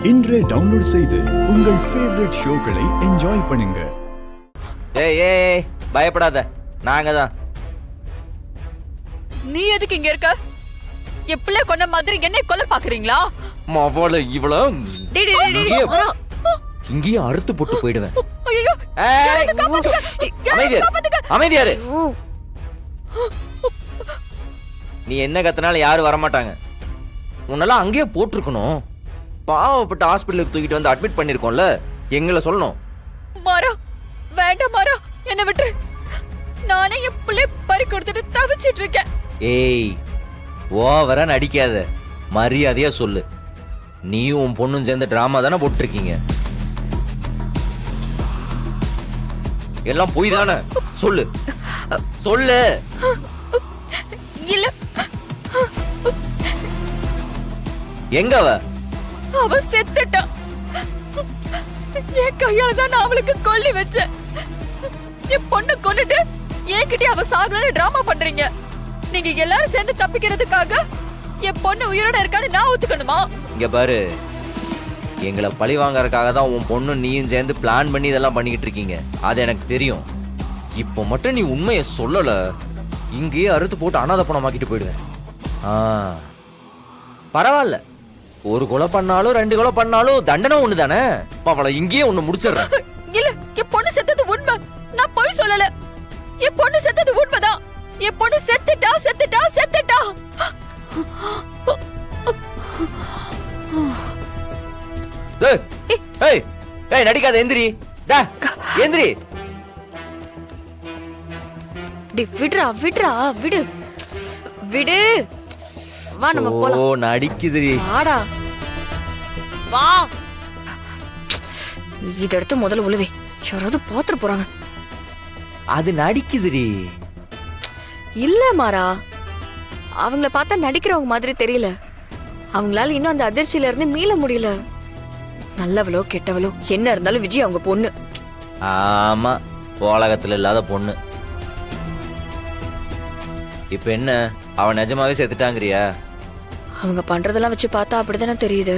இன்றே டவுன்லோட் செய்து உங்கள் ஃபேவரட் ஷோக்களை என்ஜாய் பண்ணுங்க. ஏய் பயப்படாத, நாங்க தான். நீ எதுக்கு இங்க இருக்க? எப்பளே கொண்ட மாதிரி என்னை கொல்ல பாக்குறீங்களா? மவள இவள இங்கேயே அறுத்து போட்டு போயிடுவேன். ஐயோ, அமைதியாரு. நீ என்ன கத்தனாலும் யாரும் வரமாட்டாங்க. உன்னெல்லாம் அங்கேயே போட்டிருக்கணும். பாவப்பட்ட ஹாஸ்பிட்டலுக்கு தூக்கிட்டு வந்து அட்மிட் பண்ணிருக்கோம்ல, எங்களை சொல்லணும். மாறா, வேண்டாம் மாறா, என்ன விட்டு. நானே என் பிள்ளை பறி கொடுத்துட்டு தவிச்சிட்டு இருக்கேன். ஏய், ஓவரா நடிக்காத, மரியாதையா சொல்லு. நீயும் உன் பொண்ணும் சேர்ந்து டிராமா தானே போட்டிருக்கீங்க. எல்லாம் போய் தானே? சொல்லு சொல்லு. இல்ல, எங்க அவ செத்துட்டா. என் கையால தான் நான் அவளுக்கு கொல்லி வச்சேன். என் பொண்ணு கொல்லிட்டு என்கிட்ட அவ சாகலன்னு டிராமா பண்றீங்க. நீங்க எல்லாரும் சேர்ந்து தப்பிக்கிறதுக்காக என் பொண்ணு உயிரோட இருக்கான்னு நான் ஒத்துக்கணுமா? இங்க பாரு, எங்களை பழி வாங்கறதுக்காக தான் உன் பொண்ணு நீயும் சேர்ந்து பிளான் பண்ணி இதெல்லாம் பண்ணிக்கிட்டு இருக்கீங்க. அது எனக்கு தெரியும். இப்போ மட்டும் நீ உண்மையை சொல்லல, இங்கேயே அறுத்து போட்டு அனாத பணமாக்கிட்டு போயிடுவேன். பரவாயில்ல, ஒரு கொலை பண்ணாலும் 2 கொலை பண்ணாலும் தண்டனை ஒண்ணு தானே. அவளை இங்கேயே ஒண்ணு முடிச்சிடுறேன். இல்ல, என் பொண்ணு செத்தது உண்மை. நான் பொய் சொல்லல. என் பொண்ணு செத்தது உண்மைதான். என் பொண்ணு செத்துட்டா செத்துட்டா செத்துட்டா. ஏய் நடிக்காத, எந்திரி. எந்திரி. விடுறா விடுறா விடு விடு. வா நம்ம போலாம். ஓ நடிக்குதுரி. வாடா வா. இத எடுத்து முதல்ல உழுவே, யாராவது பாத்துட்டு போறாங்க. அது நடிக்குதுரி. இல்ல மாறா, அவங்கள பார்த்தா நடிக்கிறவங்க மாதிரி தெரியல. அவங்களால இன்னும் அந்த அதிர்ச்சியில இருந்து மீள முடியல. நல்லவளோ கெட்டவளோ என்ன இருந்தாலும் விஜய் அவங்க பொண்ணு. ஆமா, உலகத்துல இல்லாத பொண்ணு. இப்ப என்ன, அவன் நிஜமாவே செத்துட்டாங்கறியா? அவங்க பண்றதெல்லாம் வச்சு பார்த்தா அப்படித்தானே தெரியுது.